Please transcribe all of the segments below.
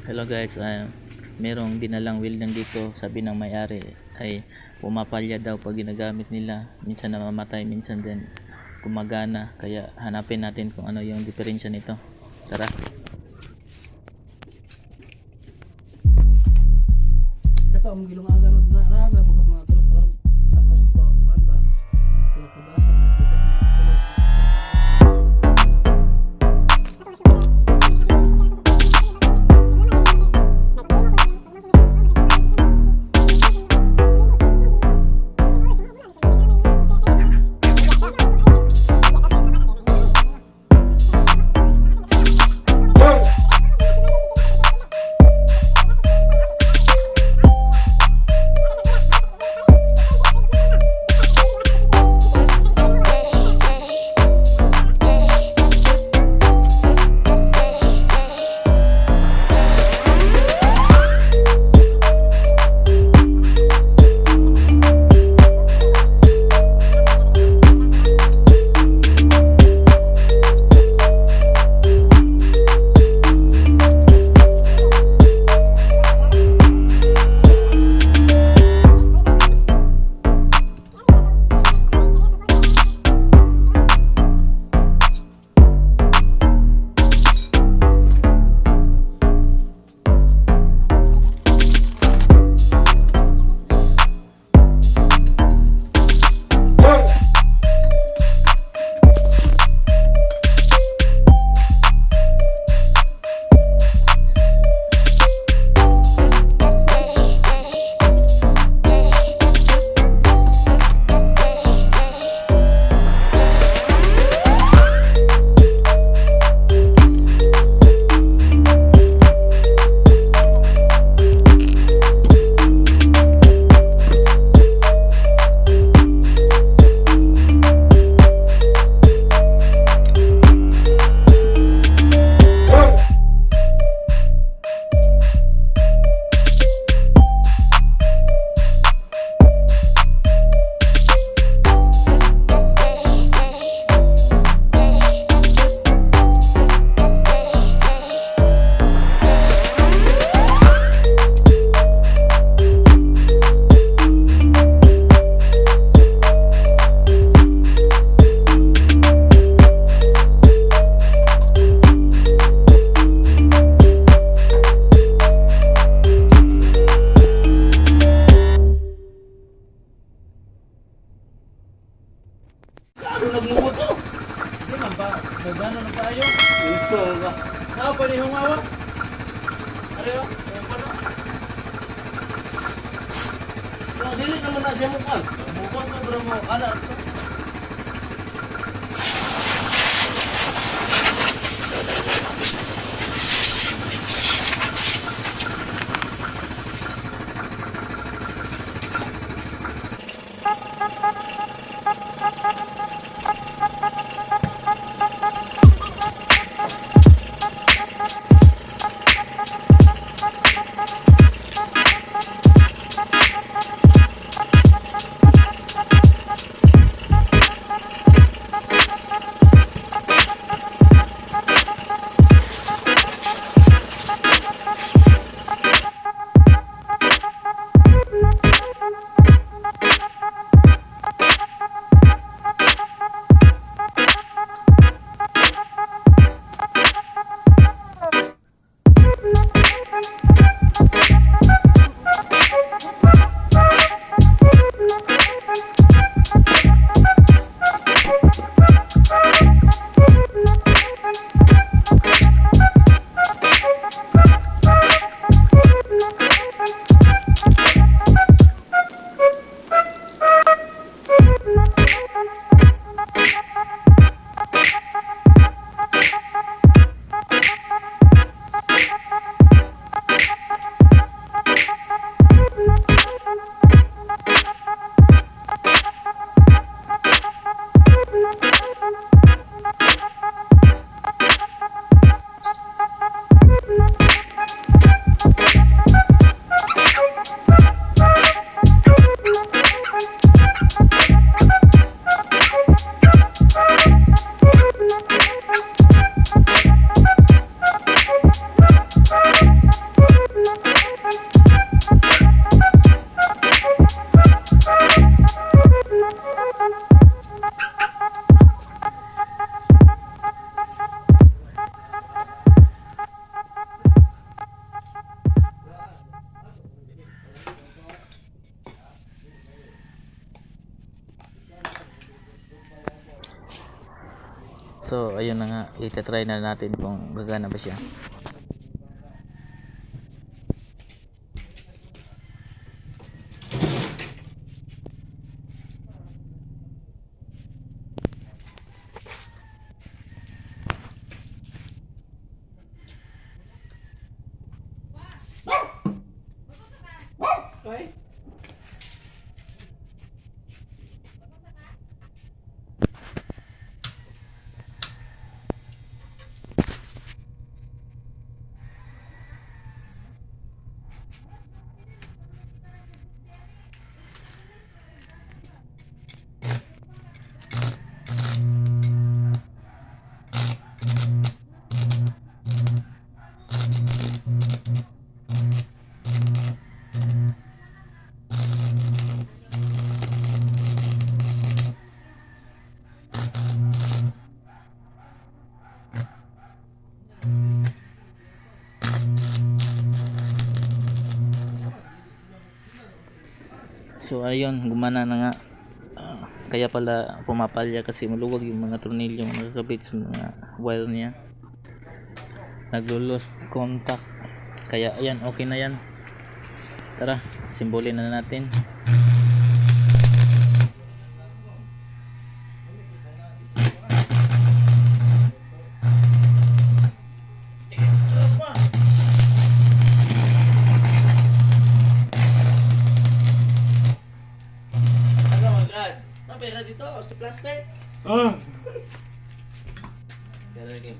Hello guys, merong dinalang welding dito. Sabi ng may-ari ay pumapalya daw pag ginagamit nila. Minsan namamatay, minsan din gumagana. Kaya hanapin natin kung ano yung diferensya nito. Tara. Ito ang gilungaga ng naraga mga tulog tapos ba tulog pag-asa nagmumot oh. Hindi man ba? Nagano na tayo? Iso ba? Pwede humawa? Ariyo? Ayan pa na? So, dili naman na siya mukal. Mukal na bro mo. Anak. So ayun na nga, itatry na natin kung gagana ba siya. Okay. So ayun, gumana na nga. Kaya pala pumapalya kasi maluwag yung mga tornilyo nakakabit sa mga wire niya. Naglo-lost contact. Kaya ayan, okay na yan. Tara, simbolin na natin. Pera dito, sa plastic. Pera lagi.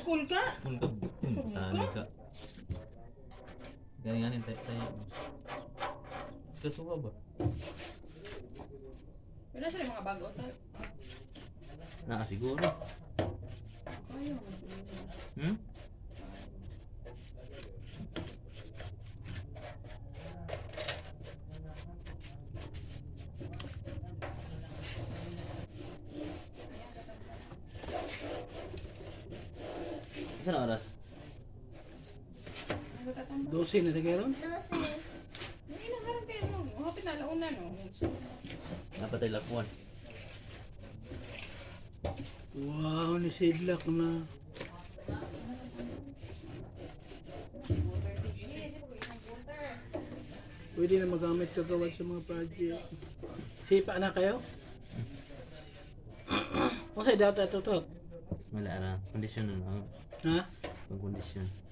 School ka? School ka? Tani ka. Ganyan tayo. Kasuwa ba? Wala sila mga bago sa... Nakasiguro. Ayaw. Hmm? Saan oras? 12 na sa gano'n? Yung inaharap kayo mo, hapit na alauna no. Napatay lakuan. Wow, nisidlak na. Pwede na magamit kagawad sa mga project. Sipa na kayo? Kung sa'yo data ito to? Wala ra. Kondisyon na. Ha? Pag kondisyon.